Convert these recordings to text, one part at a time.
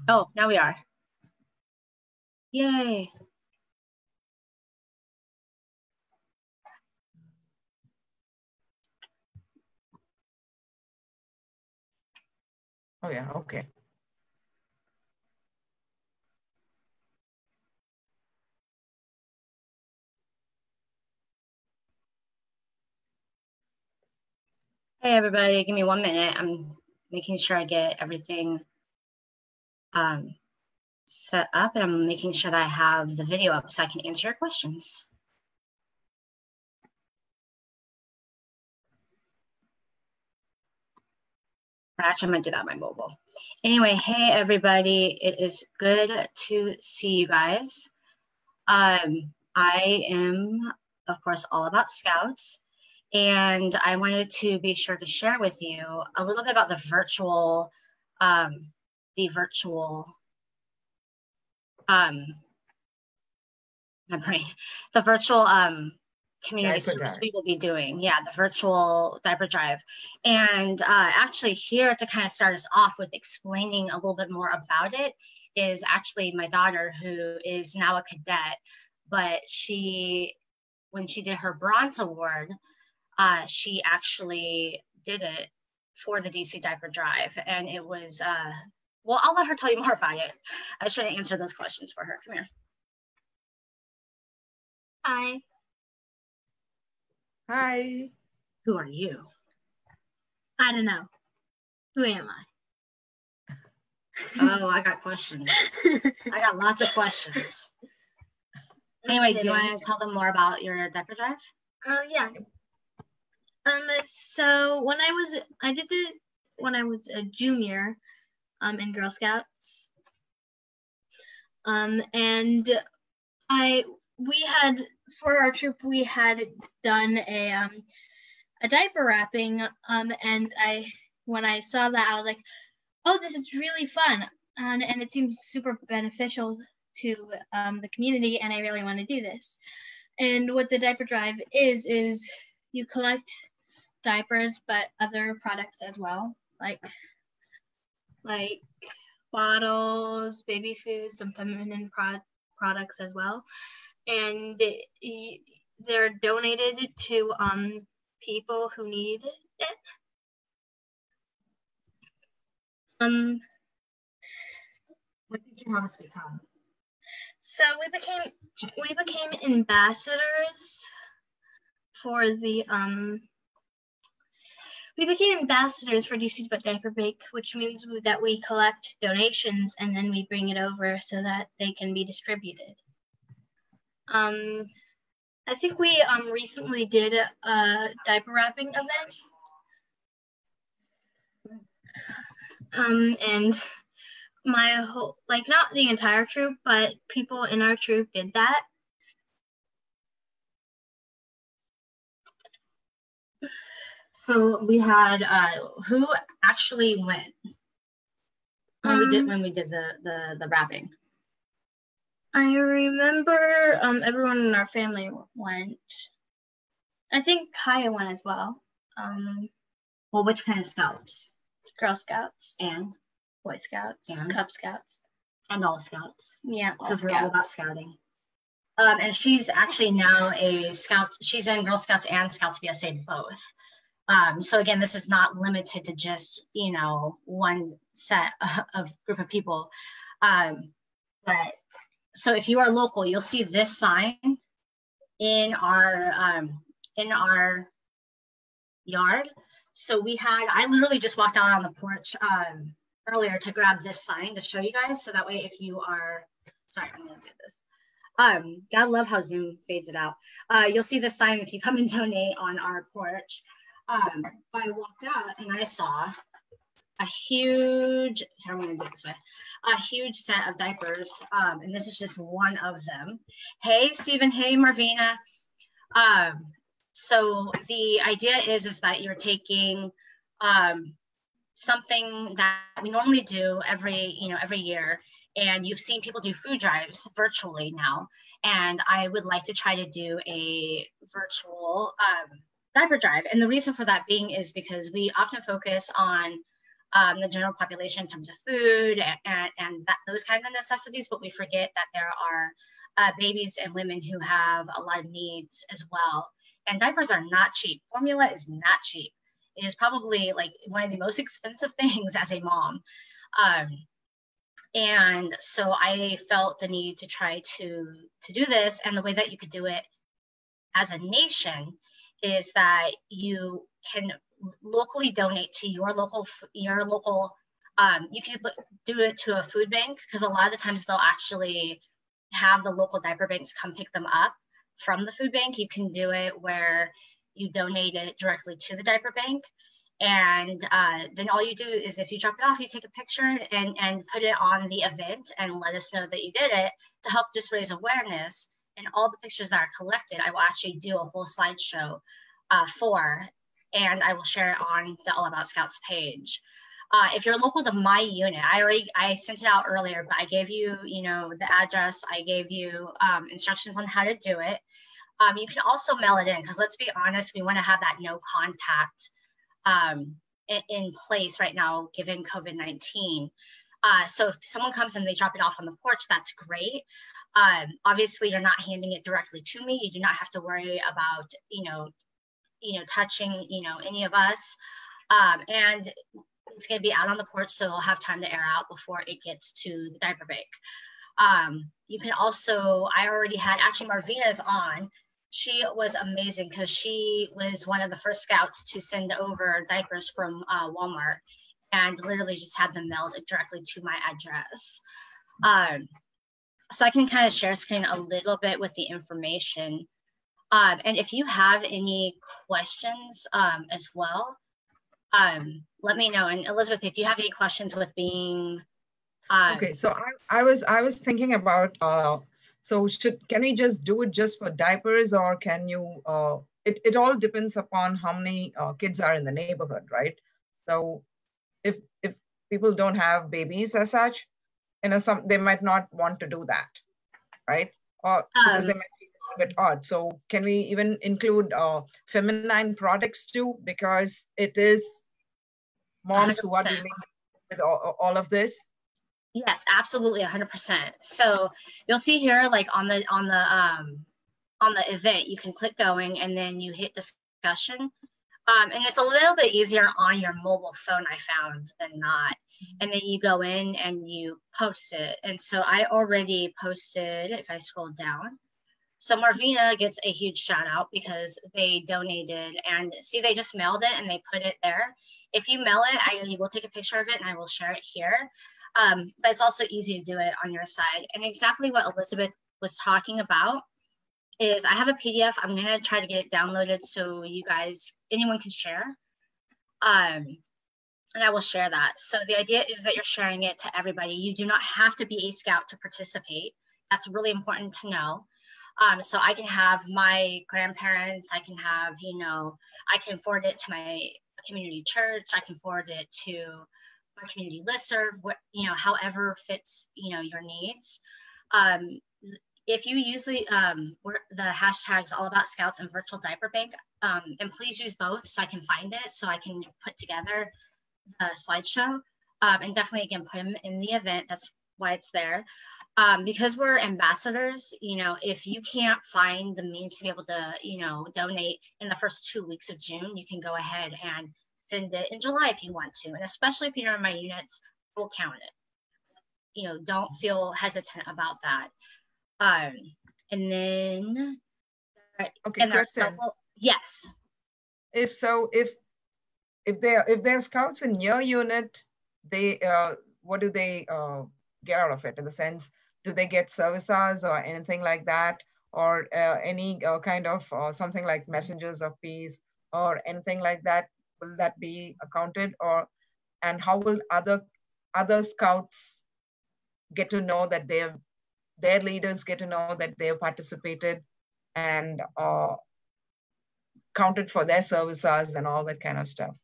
Oh, now we are. Yay. Oh yeah, okay. Hey everybody, give me 1 minute. I'm making sure I get everything set up, and I'm making sure that I have the video up so I can answer your questions. Actually, I'm gonna do that on my mobile. Anyway, hey everybody, it is good to see you guys. I am, of course, all about Scouts, and I wanted to be sure to share with you a little bit about the virtual community service we will be doing. Yeah, the virtual diaper drive. And actually here to kind of start us off with explaining a little bit more about it is actually my daughter, who is now a cadet, but when she did her bronze award, she actually did it for the DC Diaper Drive. And it was, well, I'll let her tell you more about it. I was trying to answer those questions for her. Come here. Hi. Hi. Who are you? I don't know. Who am I? Oh, I got questions. I got lots of questions. Anyway, do you want to tell them more about your diaper drive? Yeah. So when I did it when I was a junior, in Girl Scouts. And for our troop, we had done a diaper wrapping, and when I saw that, I was like, oh, this is really fun, and it seems super beneficial to the community, and I really want to do this. And what the diaper drive is you collect diapers, but other products as well, like bottles, baby food, some feminine products as well, and they're donated to people who need it. What did you have us become? So we became ambassadors for the we became ambassadors for DC's But Diaper Bake, which means that we collect donations and then we bring it over so that they can be distributed. I think we recently did a diaper wrapping event. And my whole, not the entire troop, but people in our troop did that. So we had who actually went when we did the wrapping? I remember everyone in our family went. I think Kaya went as well. Well, which kind of scouts? Girl Scouts. And? Boy Scouts. And? Cub Scouts. And all scouts. Yeah, because we're all about scouting. And she's actually now a scout. She's in Girl Scouts and Scouts BSA both. So again, this is not limited to just, one set of group of people. But so if you are local, you'll see this sign in our yard. So I literally just walked out on the porch earlier to grab this sign to show you guys. So that way, if you are, sorry, I'm gonna do this. Gotta love how Zoom fades it out. You'll see this sign if you come and donate on our porch. I walked out and I saw a huge, I'm gonna do it this way, a huge set of diapers. And this is just one of them. Hey, Stephen, hey, Marvina. So the idea is that you're taking something that we normally do every year, and you've seen people do food drives virtually now, and I would like to try to do a virtual diaper drive. And the reason for that being is because we often focus on the general population in terms of food and those kinds of necessities, but we forget that there are babies and women who have a lot of needs as well. And diapers are not cheap. Formula is not cheap. It is probably like one of the most expensive things as a mom. And so I felt the need to try to do this. And the way that you could do it as a nation is that you can locally donate to your local, you can do it to a food bank, because a lot of the times they'll actually have the local diaper banks come pick them up from the food bank. You can do it where you donate it directly to the diaper bank. And then all you do is, if you drop it off, you take a picture and put it on the event and let us know that you did it, to help just raise awareness. And all the pictures that are collected, I will actually do a whole slideshow for, and I will share it on the All About Scouts page. If you're local to my unit, I sent it out earlier, but I gave you, the address. I gave you instructions on how to do it. You can also mail it in, because let's be honest, we want to have that no contact in place right now, given COVID-19. So if someone comes and they drop it off on the porch, that's great. Obviously, you're not handing it directly to me. You do not have to worry about, touching, any of us. And it's going to be out on the porch, so it'll have time to air out before it gets to the diaper bank. You can also, I already had, actually Marvina is on. She was amazing, because she was one of the first scouts to send over diapers from Walmart, and literally just had them mailed directly to my address. So I can kind of share screen a little bit with the information. And if you have any questions as well, let me know. And Elizabeth, if you have any questions with being okay, so I was thinking about so can we just do it just for diapers, or can you it all depends upon how many kids are in the neighborhood, right? So if people don't have babies as such, they might not want to do that, right? Or because they might be a bit odd. So can we even include feminine products too, because it is moms 100%. Who are dealing with all of this? Yes, absolutely, 100%. So you'll see here, like on the event, you can click going, and then you hit discussion. And it's a little bit easier on your mobile phone, I found, than not. And then you go in and you post it. And so I already posted, if I scroll down. So Marvina gets a huge shout out because they donated, and see, they just mailed it and they put it there. If you mail it, I will take a picture of it and I will share it here. But it's also easy to do it on your side. And exactly what Elizabeth was talking about is, I have a PDF. I'm going to try to get it downloaded so you guys, anyone can share. And I will share that. So the idea is that you're sharing it to everybody. You do not have to be a scout to participate. That's really important to know. So I can have my grandparents, I can have, I can forward it to my community church. I can forward it to my community listserv, however fits, your needs. If you use the hashtags All About Scouts and Virtual Diaper Bank, and please use both so I can find it, so I can put together a slideshow, and definitely, again, put them in the event. That's why it's there. Because we're ambassadors, if you can't find the means to be able to, donate in the first 2 weeks of June, you can go ahead and send it in July if you want to. And especially if you're in my units, we'll count it. Don't feel hesitant about that. And then, okay, and Kristen, yes. If they're scouts in your unit, they what do they get out of it? In the sense, do they get service hours or anything like that, or any kind of something like messengers of peace or anything like that? Will that be accounted, and how will other scouts get to know that their leaders get to know that they have participated and counted for their service hours and all that kind of stuff?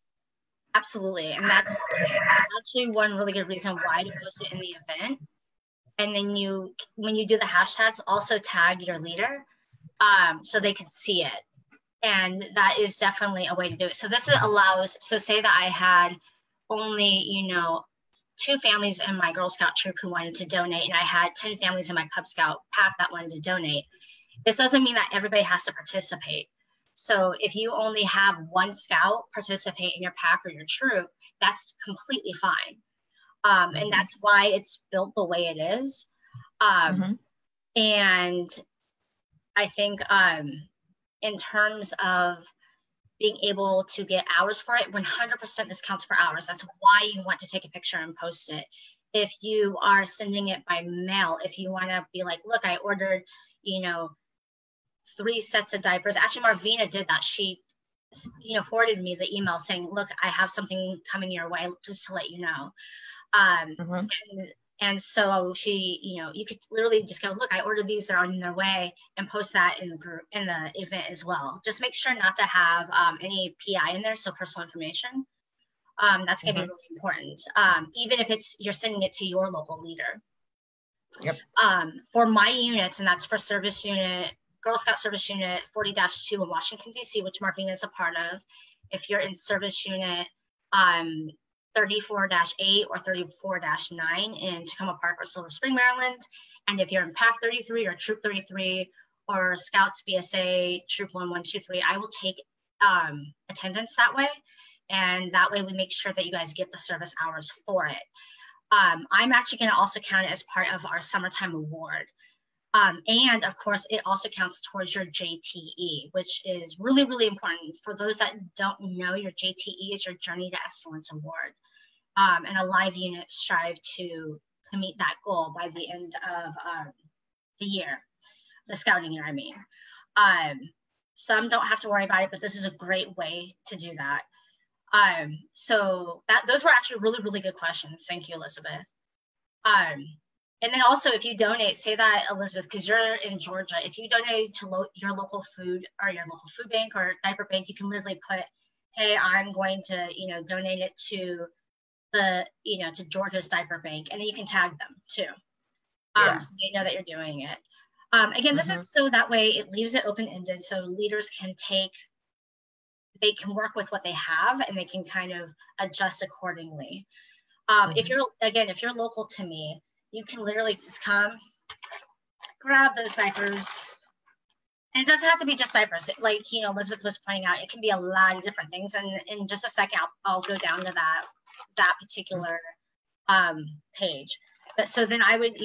Absolutely. And that's actually one really good reason why to post it in the event. And then when you do the hashtags, also tag your leader so they can see it. And that is definitely a way to do it. So this allows, so say that I had only, 2 families in my Girl Scout troop who wanted to donate, and I had 10 families in my Cub Scout pack that wanted to donate. This doesn't mean that everybody has to participate. So if you only have 1 scout participate in your pack or your troop, that's completely fine. And that's why it's built the way it is. And I think in terms of being able to get hours for it, 100% this counts for hours. That's why you want to take a picture and post it. If you are sending it by mail, if you want to be like, look, I ordered, 3 sets of diapers. Actually, Marvina did that. She, forwarded me the email saying, look, I have something coming your way, just to let you know. And so she, you could literally just go, look, I ordered these, they're on their way, and post that in the group, in the event as well. Just make sure not to have any PI in there, so personal information. That's gonna be really important. Even if you're sending it to your local leader. Yep. For my units, and that's for service unit, Girl Scout Service Unit 40-2 in Washington, D.C., which Marvina is a part of. If you're in Service Unit 34-8 or 34-9 in Tacoma Park or Silver Spring, Maryland. And if you're in Pack 33 or Troop 33 or Scouts BSA Troop 1123, I will take attendance that way. And that way we make sure that you guys get the service hours for it. I'm actually going to also count it as part of our summertime award. And of course, it also counts towards your JTE, which is really, really important. For those that don't know, your JTE is your Journey to Excellence Award. And a live unit strive to meet that goal by the end of the year, the scouting year, I mean. Some don't have to worry about it, but this is a great way to do that. So those were actually really, really good questions. Thank you, Elizabeth. And then also, if you donate, say that, Elizabeth, because you're in Georgia, if you donate to your local food or your local food bank or diaper bank, you can literally put, hey, I'm going to, donate it to the, to Georgia's diaper bank, and then you can tag them too. So they know that you're doing it. Again, this is so that way it leaves it open-ended so leaders can they can work with what they have and they can kind of adjust accordingly. If you're local to me, you can literally just come, grab those diapers. And it doesn't have to be just diapers. Like, Elizabeth was pointing out, it can be a lot of different things. And in just a second, I'll go down to that particular page. But so then I would,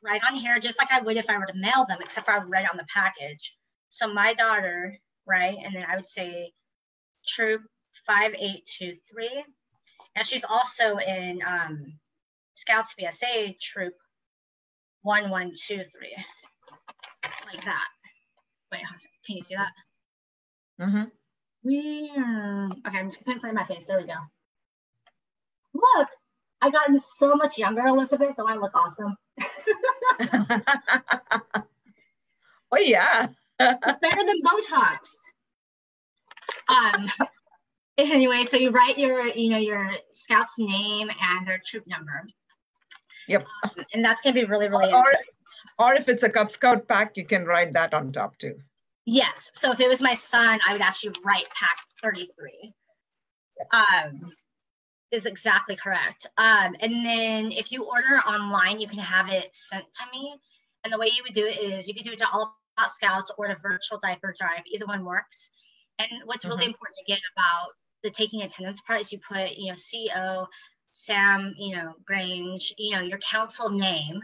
write on here, just like I would if I were to mail them, except I would write on the package. So my daughter, right? And then I would say Troop 5823. And she's also in Scouts BSA Troop 1123, like that. Wait, can you see that? Okay, I'm just gonna put it in front of my face. There we go. Look, I gotten so much younger, Elizabeth. Don't I look awesome? Oh yeah. Better than Botox. Anyway, so you write your scout's name and their troop number. Yep. And that's gonna be really, really or if it's a Cub Scout pack, you can write that on top too. Yes. So if it was my son, I would actually write pack 33. Is exactly correct. And then if you order online, you can have it sent to me. And the way you would do it is you could do it to All About Scouts or to Virtual Diaper Drive. Either one works. And what's really important again about the taking attendance part is you put, CO, Sam, Grange, your council name.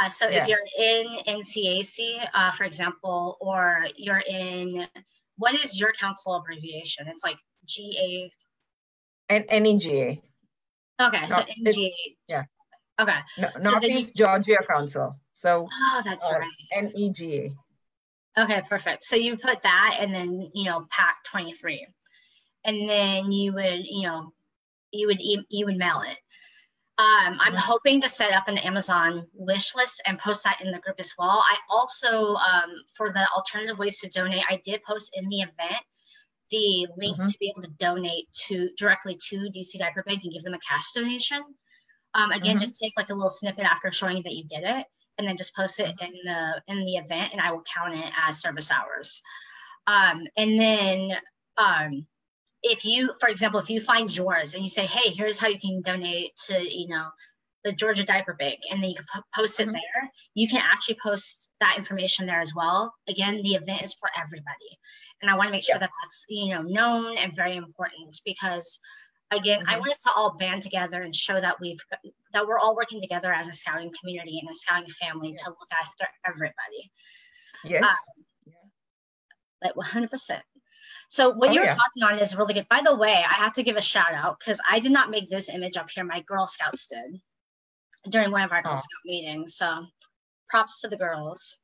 So if you're in NCAC, for example, or you're in, what is your council abbreviation? It's like GA. NEGA. Okay, so NEGA. Yeah. Okay. No, Northeast Georgia Council. So. Oh, that's right. NEGA. Okay, perfect. So you put that, and then pack 23, and then you would you would mail it. I'm hoping to set up an Amazon wish list and post that in the group as well. I also, for the alternative ways to donate, I did post in the event the link to be able to donate directly to DC Diaper Bank and give them a cash donation. Again, just take like a little snippet after showing that you did it, and then just post it in the event, and I will count it as service hours. And then if you, for example, if you find yours and you say, hey, here's how you can donate to, the Georgia Diaper Bank, and then you can post it there, you can actually post that information there as well. Again, the event is for everybody. And I want to make sure that that's, known and very important, because again, I want us to all band together and show that we're all working together as a scouting community and a scouting family to look after everybody. Yes. Like 100%. So what you were talking on is really good. By the way, I have to give a shout out, because I did not make this image up here. My Girl Scouts did during one of our Girl Scout meetings. So props to the girls.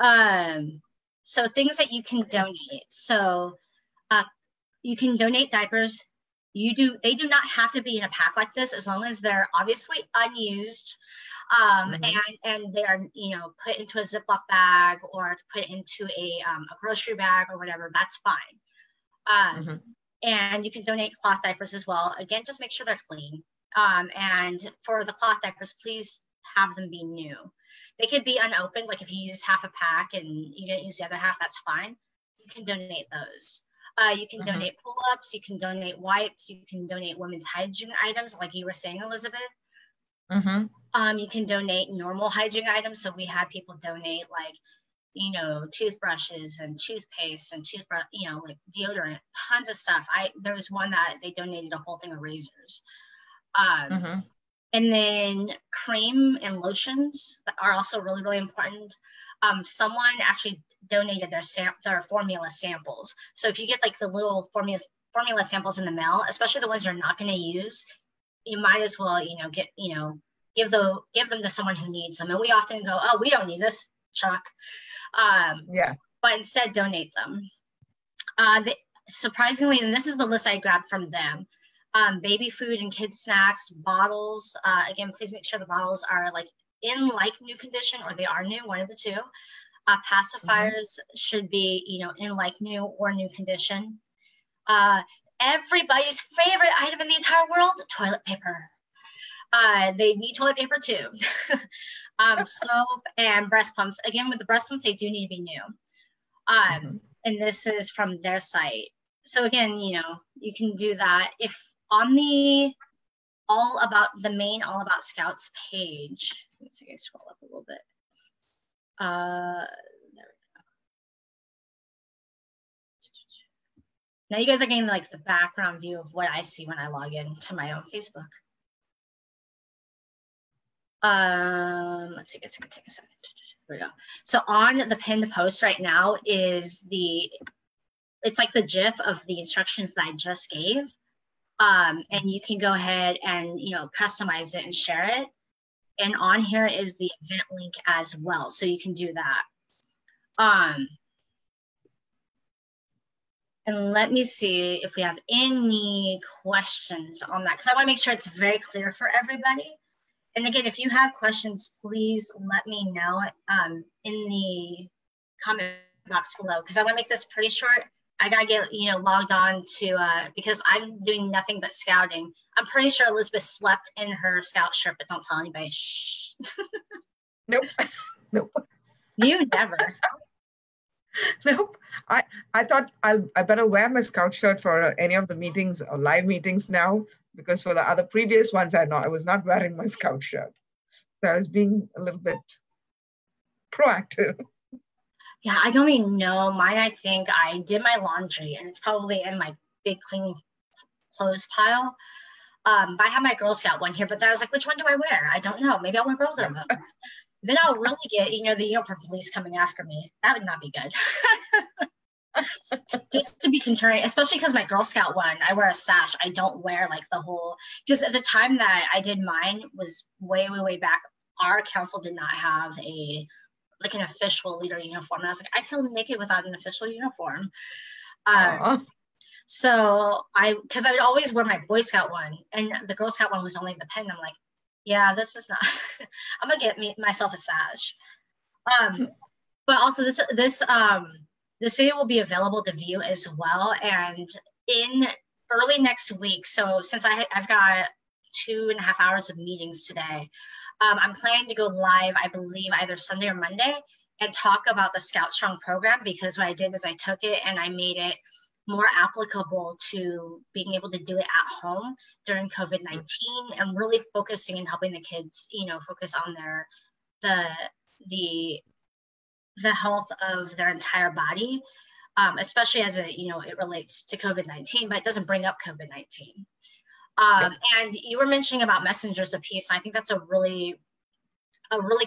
So things that you can donate. So you can donate diapers. They do not have to be in a pack like this, as long as they're obviously unused, and they are, put into a Ziploc bag or put into a grocery bag or whatever. That's fine. And you can donate cloth diapers as well. Again, just make sure they're clean. And for the cloth diapers, please have them be new. They could be unopened, like if you use half a pack and you didn't use the other half, that's fine. You can donate those. You can donate pull-ups, you can donate wipes, you can donate women's hygiene items, like you were saying, Elizabeth. You can donate normal hygiene items. So we had people donate like, toothbrushes and toothpaste and like deodorant, tons of stuff. There was one that they donated a whole thing of razors. And then cream and lotions are also really, really important. Someone actually donated their formula samples. So if you get like the little formula samples in the mail, especially the ones you're not going to use, you might as well, give them to someone who needs them. And we often go, oh, we don't need this, Chuck. But instead donate them. Surprisingly, and this is the list I grabbed from them, baby food and kids snacks, bottles. Again, please make sure the bottles are like in like new condition, or they are new, one of the two. Pacifiers should be, in like new or new condition. Everybody's favorite item in the entire world, toilet paper. They need toilet paper too. Soap and breast pumps. Again, with the breast pumps, they do need to be new. And this is from their site. So again, you can do that. If on the main All About Scouts page, let's see, I scroll up a little bit. There we go. Now you guys are getting like the background view of what I see when I log in to my own Facebook. Let's see, it's gonna take a second. Here we go. So on the pinned post right now is it's like the GIF of the instructions that I just gave. And you can go ahead and, customize it and share it. And on here is the event link as well. So you can do that. And let me see if we have any questions on that, because I want to make sure it's very clear for everybody. And again, if you have questions, please let me know in the comment box below, because I want to make this pretty short. I gotta get logged on to because I'm doing nothing but scouting. I'm pretty sure Elizabeth slept in her scout shirt, but don't tell anybody. Shh. Nope. You never. Nope. I thought I better wear my scout shirt for any of the meetings or live meetings now, because for the other previous ones I was not wearing my scout shirt. So I was being a little bit proactive. Yeah, I don't even know. Mine, I think I did my laundry, and it's probably in my big clean clothes pile. I have my Girl Scout one here, but then I was like, which one do I wear? I don't know. Maybe I'll wear both of them. Then I'll really get, the uniform police coming after me. That would not be good. Just to be contrary, especially because my Girl Scout one, I wear a sash. I don't wear like the whole, because at the time that I did mine was way, way, way back. Our council did not have an official leader uniform. And I was like, I feel naked without an official uniform. So because I would always wear my Boy Scout one, and the Girl Scout one was only the pen. I'm like, yeah, this is not, I'm gonna get myself a sash. But also this video will be available to view as well. And in early next week, so since I've got 2.5 hours of meetings today, I'm planning to go live, I believe, either Sunday or Monday, and talk about the Scout Strong program, because what I did is I took it and I made it more applicable to being able to do it at home during COVID-19, and really focusing and helping the kids, focus on the health of their entire body, especially as it relates to COVID-19, but it doesn't bring up COVID-19. And you were mentioning about messengers of peace. And I think that's a really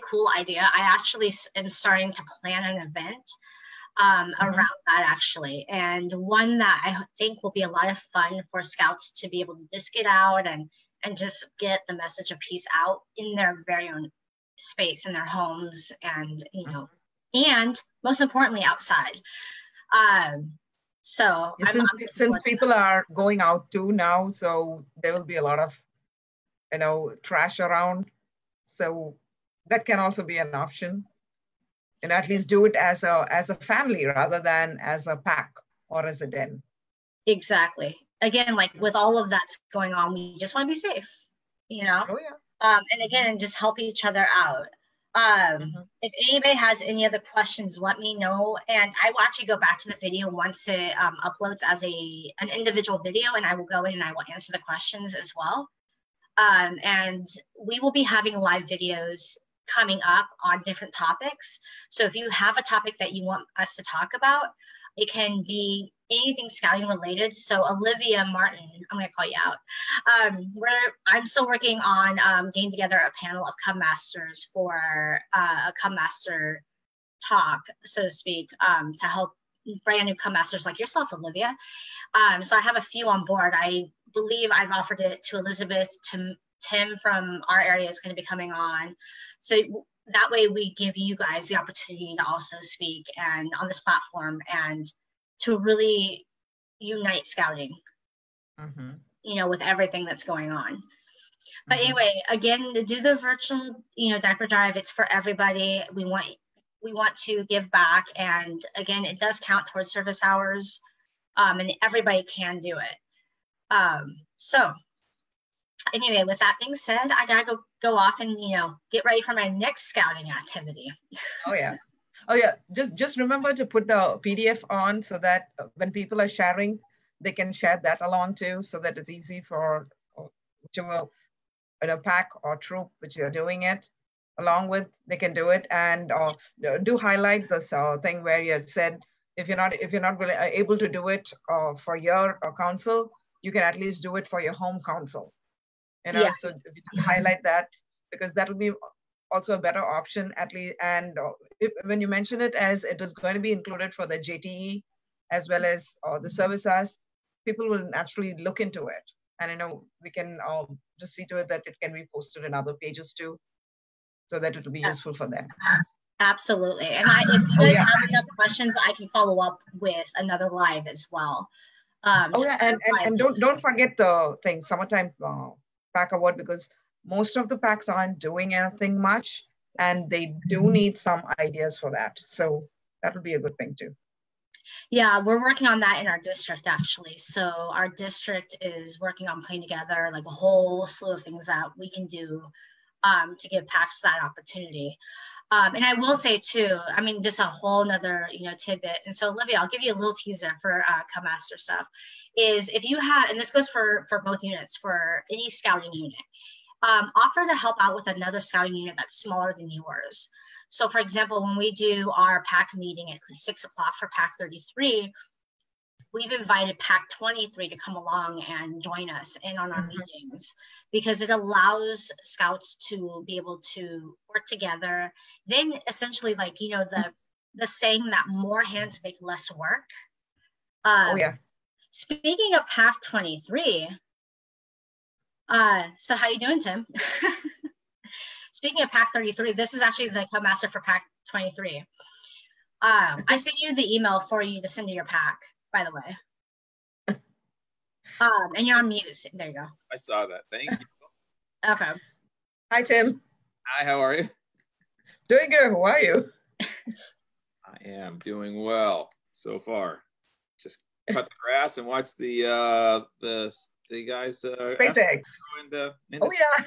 cool idea. I actually am starting to plan an event around that, actually, and one that I think will be a lot of fun for scouts to be able to just get out and just get the message of peace out in their very own space, in their homes, and and most importantly, outside. So since people are going out too now, so there will be a lot of trash around, so that can also be an option. And at least do it as a family rather than as a pack or as a den. Exactly. Again, like with all of that's going on, we just want to be safe, Oh, yeah. And again, just help each other out. If anybody has any other questions, let me know. And I will actually go back to the video once it uploads as an individual video, and I will go in and I will answer the questions as well. And we will be having live videos coming up on different topics. So if you have a topic that you want us to talk about, it can be anything scouting related. So Olivia Martin, I'm going to call you out. I'm still working on getting together a panel of Cub Masters for a Cub Master talk, so to speak, to help brand new Cub Masters like yourself, Olivia. So I have a few on board. I believe I've offered it to Elizabeth. Tim from our area is going to be coming on. So that way we give you guys the opportunity to also speak and on this platform and to really unite scouting, with everything that's going on. But anyway, again, to do the virtual, diaper drive, it's for everybody. We want to give back. And again, it does count towards service hours, and everybody can do it. So anyway, with that being said, I gotta go off and get ready for my next scouting activity. Oh yeah. Just remember to put the PDF on so that when people are sharing, they can share that along too, so that it's easy for whichever pack or troop which they're doing it along with, they can do it. And do highlight this thing where you had said if you're not really able to do it for your council, you can at least do it for your home council. So if you just highlight that, because that will be also a better option at least. And when you mention it as it is going to be included for the JTE as well as the service hours, people will naturally look into it. And we can just see to it that it can be posted in other pages too, so that it will be useful for them. Absolutely. And if you guys have enough questions, I can follow up with another live as well. And don't forget the thing, summertime pack award, because most of the packs aren't doing anything much and they do need some ideas for that. So that would be a good thing too. Yeah, we're working on that in our district actually. So our district is working on putting together like a whole slew of things that we can do to give packs that opportunity. And I will say too, just a whole nother, tidbit. And so Olivia, I'll give you a little teaser for Cub Master stuff, is if you have, and this goes for both units, for any scouting unit, offer to help out with another scouting unit that's smaller than yours. So for example, when we do our pack meeting at 6 o'clock for pack 33, we've invited pack 23 to come along and join us in on our meetings, because it allows scouts to be able to work together. Then essentially, like, the saying that more hands make less work. Speaking of pack 23, so how you doing, Tim? Speaking of pack 33, this is actually the Cub Master for pack 23. I sent you the email for you to send to your pack, by the way. And you're on mute. There you go. I saw that. Thank you. Okay. Hi, Tim. Hi, how are you? Doing good. How are you? I am doing well so far. Just cut the grass and watch the guys. SpaceX. Oh yeah.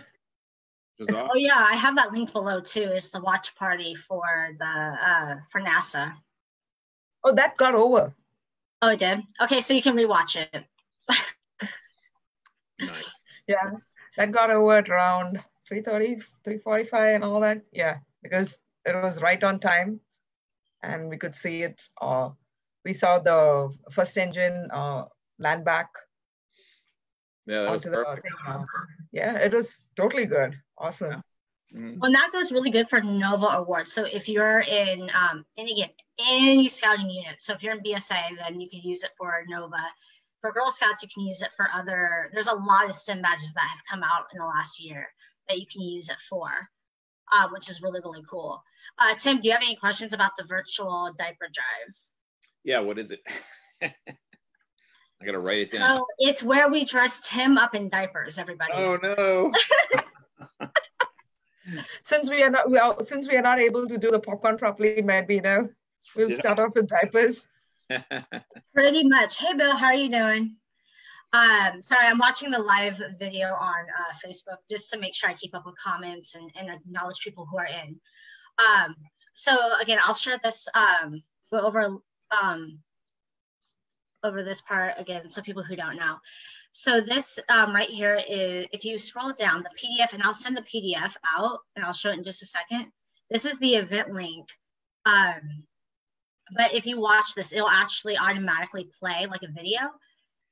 Oh yeah, I have that link below too. Is the watch party for NASA. Oh, that got over. Oh, it did? Okay, so you can rewatch it. Nice. Yeah, that got over at around 3:30, 3:45 and all that. Yeah, because it was right on time and we could see it. We saw the first engine land back Yeah, that was onto the perfect. thing. Yeah, it was totally good. Awesome. Yeah. Mm-hmm. Well, that goes really good for Nova Awards. So if you're in, and again, any scouting unit, so if you're in BSA, then you can use it for Nova. For Girl Scouts, you can use it for other, there's a lot of sim badges that have come out in the last year that you can use it for, which is really, really cool. Tim, do you have any questions about the Virtual Diaper Drive? Yeah, what is it? I gotta write it down. So it's where we dress Tim up in diapers, everybody. Oh no. Since we are not able to do the popcorn properly, maybe we'll start off with diapers. Pretty much. Hey Bill, how are you doing? Sorry, I'm watching the live video on Facebook just to make sure I keep up with comments and acknowledge people who are in. So again, I'll share this, go over this part again, so people who don't know. So this right here is, if you scroll down the PDF, and I'll send the PDF out and I'll show it in just a second. This is the event link. But if you watch this, it'll actually automatically play like a video,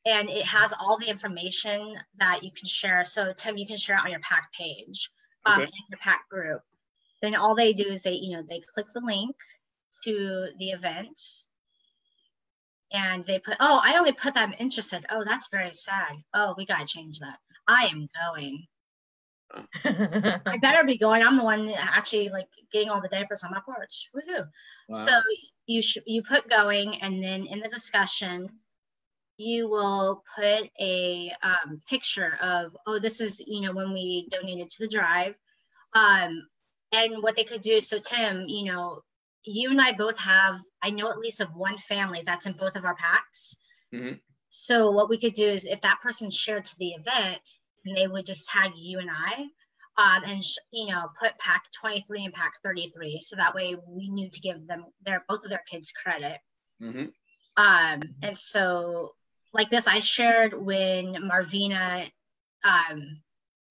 and it has all the information that you can share. So Tim, you can share it on your pack page, in your pack group. Then all they do is they click the link to the event, and they put, oh, I only put that I'm interested. Oh, that's very sad. Oh, we gotta change that. I am going. I better be going. I'm the one actually like getting all the diapers on my porch. Woohoo! Wow. So you put going, and then in the discussion, you will put a picture of, oh, this is when we donated to the drive, and what they could do. So Tim, you and I both have, I know at least of one family that's in both of our packs. Mm-hmm. So what we could do is, if that person shared to the event, and they would just tag you and I, and put pack 23 and pack 33, so that way we knew to give them both of their kids credit. Mm-hmm. And so like this, I shared when Marvina,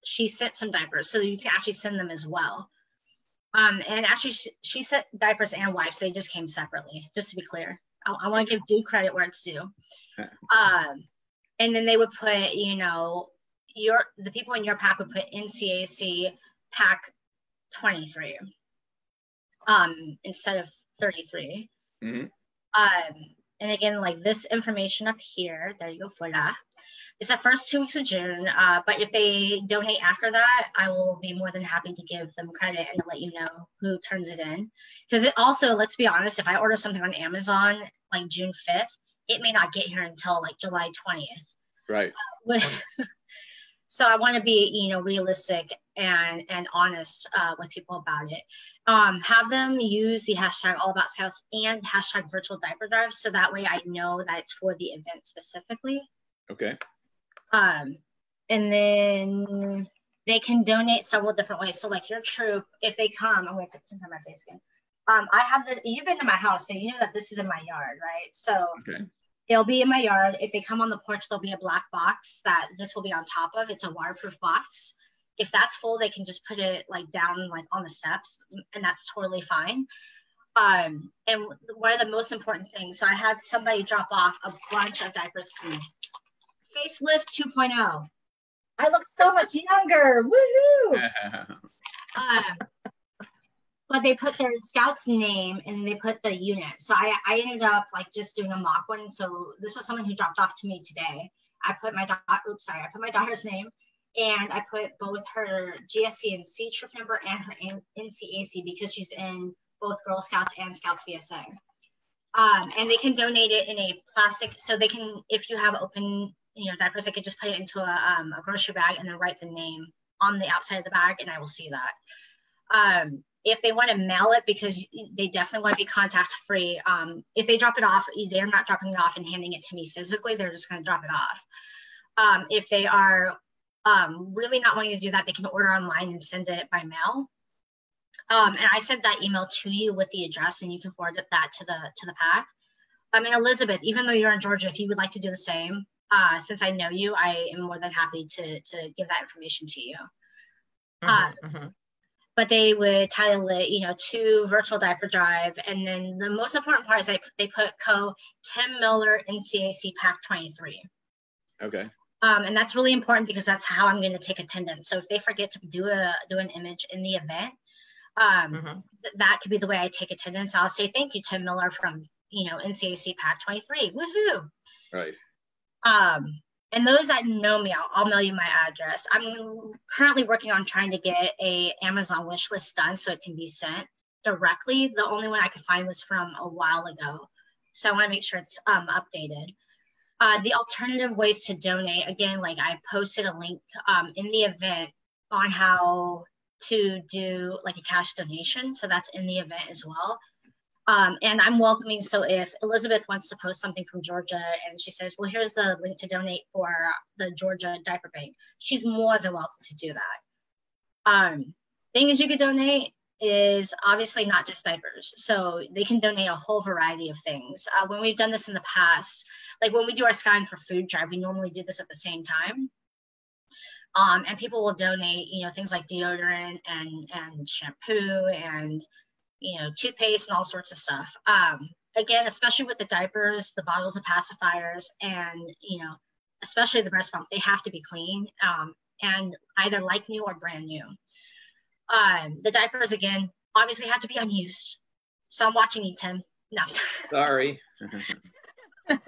she sent some diapers, so you can actually send them as well. And actually she sent diapers and wipes. They just came separately, just to be clear. I want to give due credit where it's due. And then they would put, the people in your pack would put NCAC pack 23 instead of 33. Mm-hmm. And again, like this information up here, there you go, for that. It's the first 2 weeks of June, but if they donate after that, I will be more than happy to give them credit and to let you know who turns it in. Because it also, let's be honest, if I order something on Amazon like June 5th, it may not get here until like July 20th. Right. So I want to be, realistic and honest with people about it. Have them use the hashtag AllAboutScouts and hashtag Virtual Diaper Drive, so that way I know that it's for the event specifically. Okay. And then they can donate several different ways. So like your troop, if they come, I'm going to put some on my face again. I have this, you've been to my house, so you know that this is in my yard, right? So it'll be in my yard. If they come on the porch, there'll be a black box that this will be on top of. It's a waterproof box. If that's full, they can just put it like down like on the steps, and that's totally fine. And one of the most important things, so I had somebody drop off a bunch of diapers to me. Facelift 2.0. I look so much younger. Woohoo! But they put their scout's name and they put the unit. So I ended up like just doing a mock one. So this was someone who dropped off to me today. I put my daughter's name, and I put both her GSC and C troop number and her NCAC, because she's in both Girl Scouts and Scouts BSA. And they can donate it in a plastic, so they can, if you have open diapers, I could just put it into a grocery bag and then write the name on the outside of the bag, and I will see that. If they want to mail it, because they definitely want to be contact free, if they drop it off, they're not dropping it off and handing it to me physically, they're just going to drop it off. If they are really not wanting to do that, they can order online and send it by mail. And I sent that email to you with the address, and you can forward that to the pack. I mean, Elizabeth, even though you're in Georgia, if you would like to do the same, since I know you, I am more than happy to give that information to you. But they would title it, you know, to Virtual Diaper Drive. And then the most important part is they put Tim Miller NCAC Pack 23. Okay. And that's really important because that's how I'm going to take attendance. So if they forget to do an image in the event, that could be the way I take attendance. I'll say, thank you, Tim Miller from, you know, NCAC Pack 23. Woohoo. Right. And those that know me, I'll mail you my address. I'm currently working on trying to get a Amazon wish list done so it can be sent directly. The only one I could find was from a while ago. So I want to make sure it's updated. The alternative ways to donate, again, like I posted a link in the event on how to do like a cash donation. So that's in the event as well. And I'm welcoming, so if Elizabeth wants to post something from Georgia and she says, well, here's the link to donate for the Georgia Diaper Bank, she's more than welcome to do that. Things you could donate is obviously not just diapers. So they can donate a whole variety of things. When we've done this in the past, like when we do our Skying for Food drive, we normally do this at the same time. And people will donate, you know, things like deodorant and shampoo and, you know, toothpaste and all sorts of stuff. Again, especially with the diapers, the bottles of pacifiers, and, you know, especially the breast pump, they have to be clean and either like new or brand new. The diapers, again, obviously have to be unused. So I'm watching you, Tim. No. Sorry. Sorry,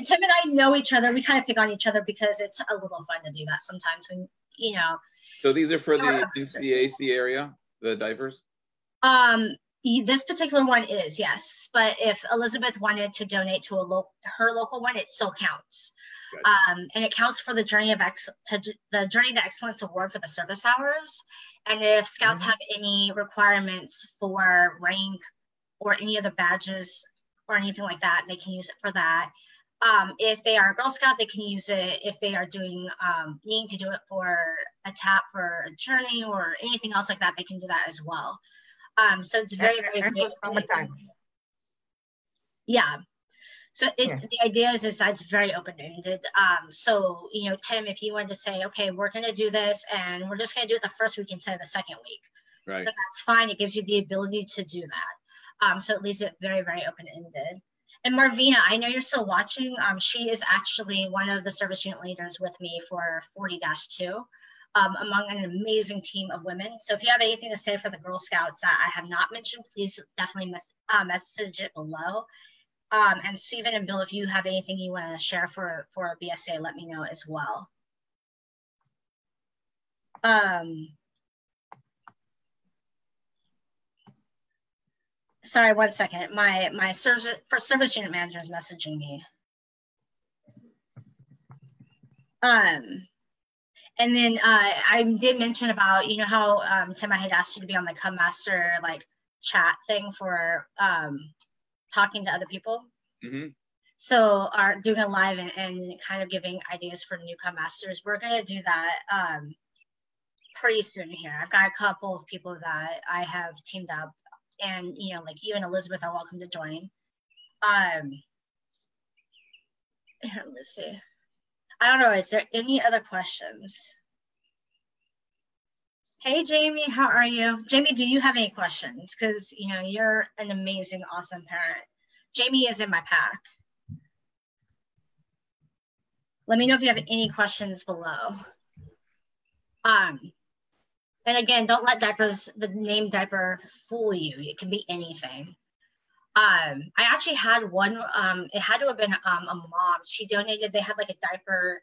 Tim and I know each other. We kind of pick on each other because it's a little fun to do that sometimes when, you know. So these are for the NCAC area, the diapers? This particular one is, yes. But if Elizabeth wanted to donate to her local one, it still counts. Gotcha. And it counts for the Journey to Excellence Award for the service hours. And if Scouts have any requirements for rank or any other badges or anything like that, they can use it for that. If they are a Girl Scout, they can use it if they are doing needing to do it for a tap for a journey or anything else like that, they can do that as well. So it's very, very great. Summertime. Yeah. So the idea is that it's very open-ended. So, you know, Tim, if you wanted to say, okay, we're going to do this and we're just going to do it the first week instead of the second week, right? Then that's fine. It gives you the ability to do that. So it leaves it very, very open-ended. And Marvina, I know you're still watching. She is actually one of the service unit leaders with me for 40-2. Among an amazing team of women. So if you have anything to say for the Girl Scouts that I have not mentioned, please definitely message it below. And Stephen and Bill, if you have anything you want to share for BSA, let me know as well. Sorry, 1 second. My service unit manager is messaging me. And then I did mention about, you know, how Tim, I had asked you to be on the Cub Master like chat thing for talking to other people. So doing a live and kind of giving ideas for new Cub Masters. We're gonna do that pretty soon here. I've got a couple of people that I have teamed up, and you know, like you and Elizabeth are welcome to join. Here, let's see. I don't know, is there any other questions? Hey, Jamie, how are you? Jamie, do you have any questions? Because, you know, you're an amazing, awesome parent. Jamie is in my pack. Let me know if you have any questions below. And again, don't let the name diaper fool you. It can be anything. I actually had one, it had to have been a mom. She donated, they had like a diaper,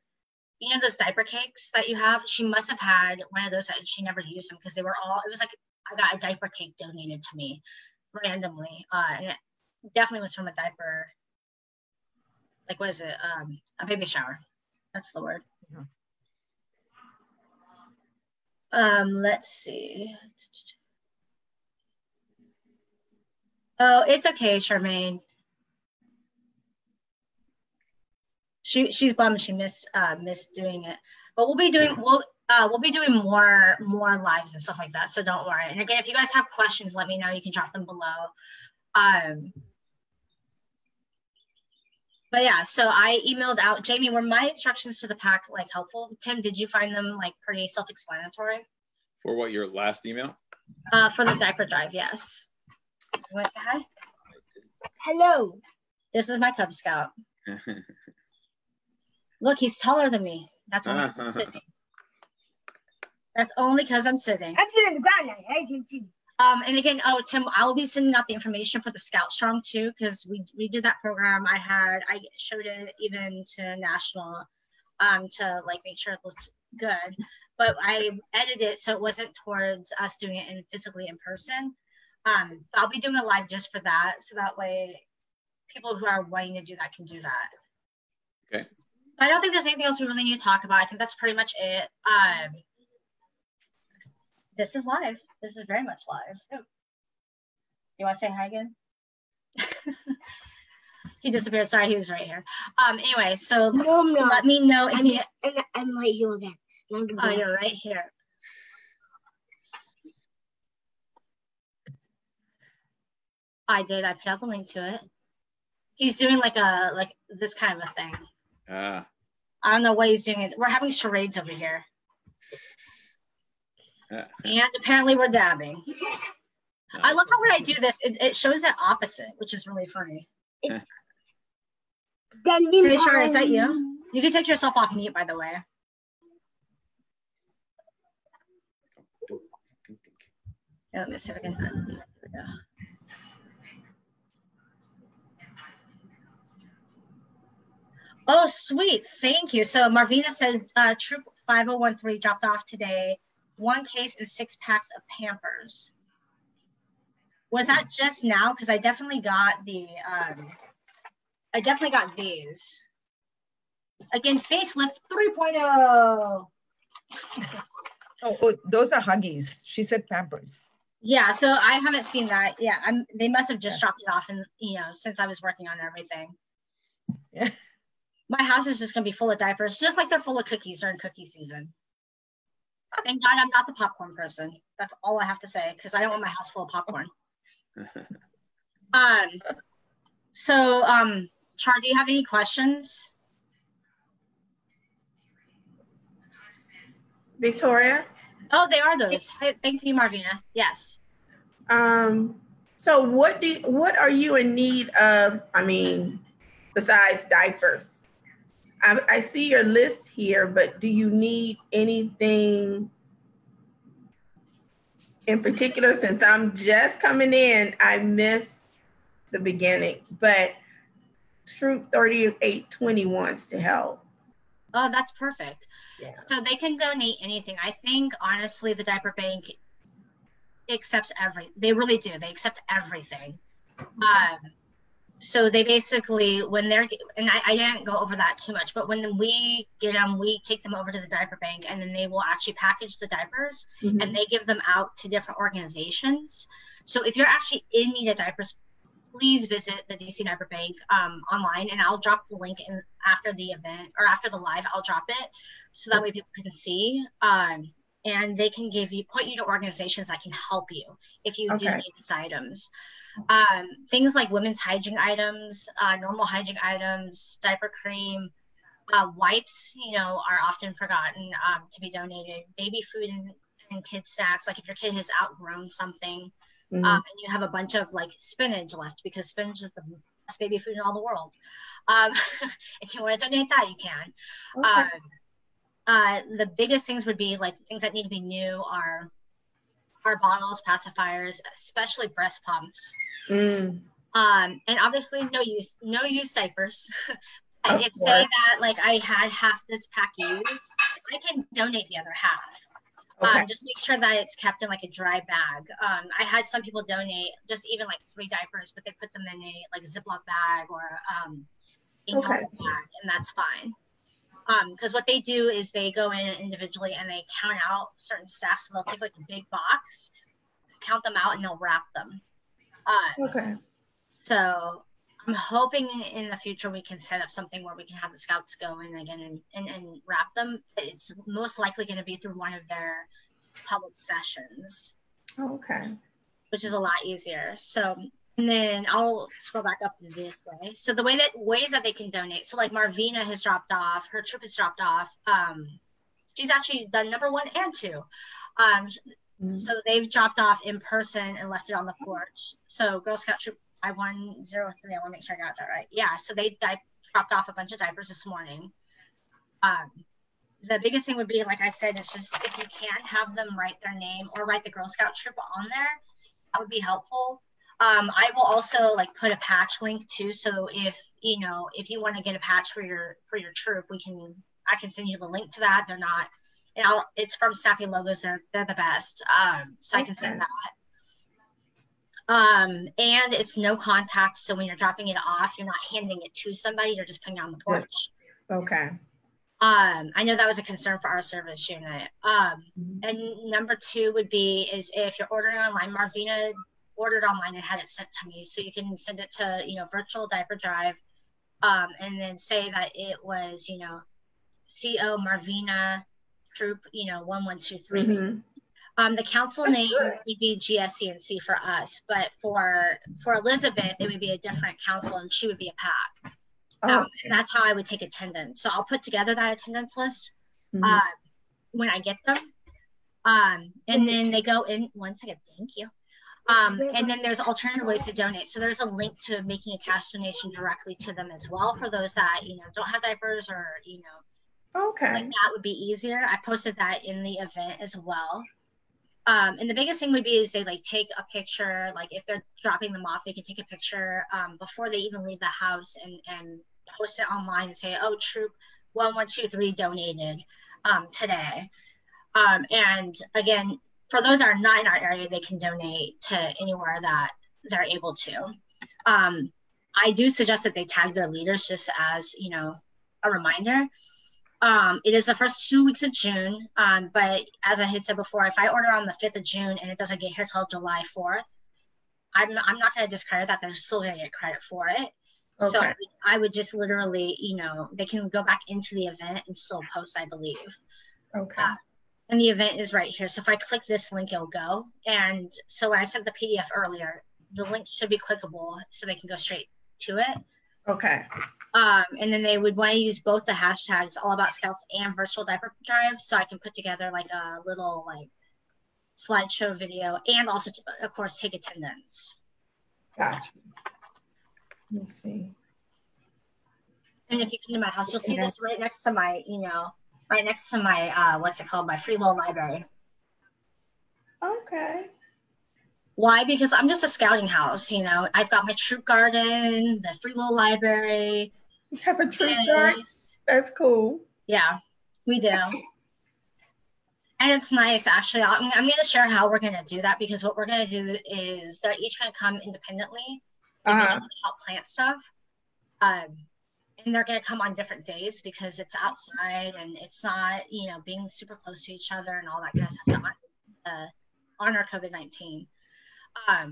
you know, those diaper cakes that you have? She must have had one of those and she never used them because they were all, it was like, I got a diaper cake donated to me randomly. And it definitely was from a diaper, like what is it? A baby shower. That's the word. Let's see. Oh, it's okay, Charmaine. She's bummed she missed doing it, but we'll be doing more lives and stuff like that. So don't worry. And again, if you guys have questions, let me know. You can drop them below. But yeah, so I emailed out, Jamie, were my instructions to the pack like helpful? Tim, did you find them like pretty self-explanatory? For what, your last email? For the diaper drive, yes. You want to say hi? Hello. This is my Cub Scout. Look, he's taller than me. That's only because I'm sitting. That's only because I'm sitting. I'm sitting on the ground now. I can see. And again, oh, Tim, I will be sending out the information for the Scout Strong too, because we did that program. I showed it even to national, to like make sure it looked good. But I edited it so it wasn't towards us doing it physically in person. I'll be doing a live just for that, so that way people who are wanting to do that can do that. Okay. I don't think there's anything else we really need to talk about. I think that's pretty much it. This is live. This is very much live. You want to say hi again? He disappeared. Sorry, he was right here. Anyway, so no, I'm not. Let me know if I'm right here again. Oh, you're right here. I did. I put out the link to it. He's doing like this kind of a thing. I don't know what he's doing. We're having charades over here. And apparently we're dabbing. I love how when I do this, it shows it opposite, which is really funny. It's Hey, Shara, is that you? You can take yourself off mute, by the way. Yeah, let me see if I can. Here we go. Oh, sweet. Thank you. So Marvina said Troop 5013 dropped off today. 1 case and 6 packs of Pampers. Was that just now? Because I definitely got these. Again, facelift 3.0. Oh, those are Huggies. She said Pampers. Yeah, so I haven't seen that. Yeah, they must have just dropped it off, and since I was working on everything. Yeah. My house is just gonna be full of diapers, just like they're full of cookies during cookie season. Thank God I'm not the popcorn person. That's all I have to say, because I don't want my house full of popcorn. Char, do you have any questions? Victoria? Oh, they are those. Thank you, Marvina. Yes. So what are you in need of, besides diapers? I see your list here, but do you need anything in particular? Since I'm just coming in, I missed the beginning, but Troop 3820 wants to help. Oh, that's perfect. Yeah. So they can donate anything. I think, honestly, the diaper bank accepts they really do. They accept everything. So they basically, when they're, and I didn't go over that too much, but when we get them, we take them over to the diaper bank, and then they will actually package the diapers, and they give them out to different organizations. So if you're actually in need of diapers, please visit the DC Diaper Bank online, and I'll drop the link in after the event, or after the live, I'll drop it, so that way people can see. And they can point you to organizations that can help you if you do need these items. Things like women's hygiene items, normal hygiene items, diaper cream, wipes, are often forgotten to be donated. Baby food and kid snacks, like if your kid has outgrown something, and you have a bunch of like spinach left, because spinach is the best baby food in all the world. If you want to donate that, you can. The biggest things would be like things that need to be new are bottles, pacifiers, especially breast pumps. And obviously no use diapers. If say that like I had half this pack used, I can donate the other half. Just make sure that it's kept in like a dry bag. I had some people donate just even like 3 diapers, but they put them in a like Ziploc bag or a normal bag, and that's fine. Because what they do is they go in individually and they count out certain staff. So they'll take like a big box, count them out, and they'll wrap them. So I'm hoping in the future we can set up something where we can have the scouts go in again and wrap them. It's most likely going to be through one of their public sessions. Which is a lot easier. So And then I'll scroll back up this way. So the ways that they can donate. So like Marvina has dropped off, her troop has dropped off. She's actually done number 1 and 2. So they've dropped off in person and left it on the porch. So Girl Scout Troop 5103, I want to make sure I got that right. Yeah, so they dropped off a bunch of diapers this morning. The biggest thing would be, like I said, is just if you can have them write their name or write the Girl Scout troop on there, that would be helpful. I will also like put a patch link too. So if you want to get a patch for your troop, I can send you the link to that. They're not, it's from Snappy Logos. They're the best. So I can send that. And it's no contact. So when you're dropping it off, you're not handing it to somebody. You're just putting it on the porch. Okay. I know that was a concern for our service unit. And number 2 would be is if you're ordering online, Marvina ordered online and had it sent to me. So you can send it to, Virtual Diaper Drive, and then say that it was, CO Marvina Troop, 1123. The council name would be GSCNC for us, but for Elizabeth, it would be a different council and she would be a PAC. And that's how I would take attendance. So I'll put together that attendance list when I get them. And then they go in, one second, thank you. And then there's alternative ways to donate. So there's a link to making a cash donation directly to them as well for those that, don't have diapers or, like that would be easier. I posted that in the event as well. And the biggest thing would be is they like take a picture, like if they're dropping them off, they can take a picture before they even leave the house and post it online and say, oh, Troop 1123 donated today. And again, for those that are not in our area, they can donate to anywhere that they're able to. I do suggest that they tag their leaders just as, a reminder. It is the first 2 weeks of June, but as I had said before, if I order on the 5th of June and it doesn't get here till July 4th, I'm not going to discredit that. They're still going to get credit for it. Okay. So I would just literally, they can go back into the event and still post, I believe. Okay. And the event is right here. So if I click this link, it'll go. And so when I sent the PDF earlier, the link should be clickable so they can go straight to it. Okay. And then they would want to use both the hashtags All About Scouts and Virtual Diaper Drive, so I can put together like a little like slideshow video and also, of course, take attendance. Gotcha. Let's see. And if you come to my house, you'll see this right next to my, right next to my, what's it called, my free little library. Okay. Why? Because I'm just a scouting house, I've got my troop garden, the free little library. You have a troop garden? That's cool. Yeah, we do. And it's nice, actually. I'm going to share how we're going to do that, because what we're going to do is they're each going to come independently and help plant stuff. And they're going to come on different days because it's outside and it's not, being super close to each other and all that kind of stuff to honor COVID-19. I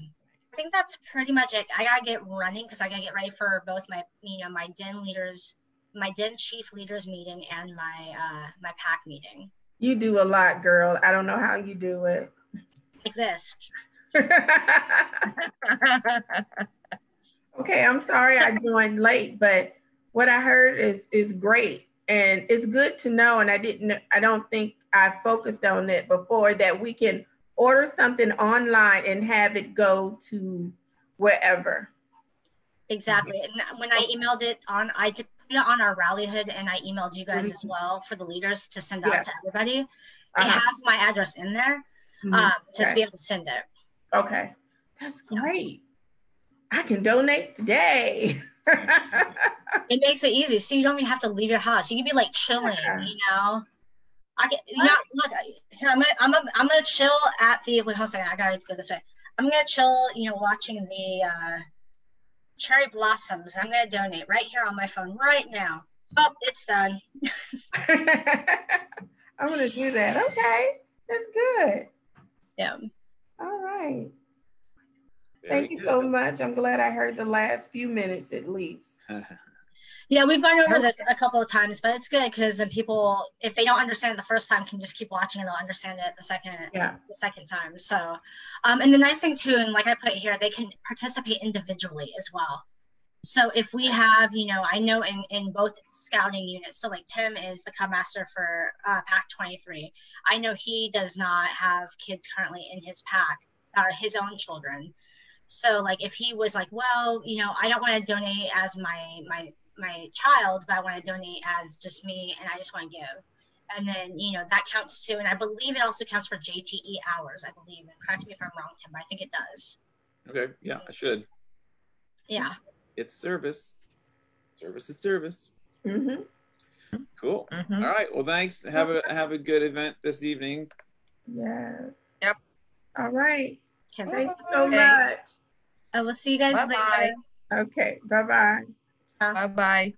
think that's pretty much it. I gotta get running because I gotta get ready for both my, my den leaders, my den chief leaders meeting and my my PAC meeting. You do a lot, girl. I don't know how you do it. Like this. Okay, I'm sorry I joined late, but what I heard is great, and it's good to know. And I don't think I focused on it before, that we can order something online and have it go to wherever. Exactly. And when I emailed it on, I did put it on our rally hood, and I emailed you guys as well for the leaders to send out to everybody. It has my address in there to be able to send it. Okay. That's great. I can donate today. It makes it easy. So you don't even have to leave your house. You can be like chilling, I get, look here. I'm gonna chill at the. Wait, hold on a second. I gotta go this way. I'm gonna chill, watching the cherry blossoms. I'm gonna donate right here on my phone right now. Oh, it's done. I'm gonna do that. Okay, that's good. Yeah. All right. Thank you so much. I'm glad I heard the last few minutes at least. Yeah, we've gone over this a couple of times, but it's good because then people, if they don't understand it the first time, can just keep watching and they'll understand it the second time. So, and the nice thing too, and like I put here, they can participate individually as well. So if we have, you know, I know in both scouting units, so like Tim is the Cub Master for Pack 23. I know he does not have kids currently in his pack that are his own children. So like if he was like, well, you know, I don't want to donate as my child, but I want to donate as just me and I just want to give. And then, you know, that counts too. And I believe it also counts for JTE hours, I believe. And correct me if I'm wrong, Tim, but I think it does. Okay, yeah, I should. Yeah. It's service. Service is service. Mm-hmm. Cool. All right. Well, thanks. Have a good event this evening. Yes. Yep. All right. Okay. Thank you so much. I will see you guys later. Okay. Bye-bye. Bye-bye.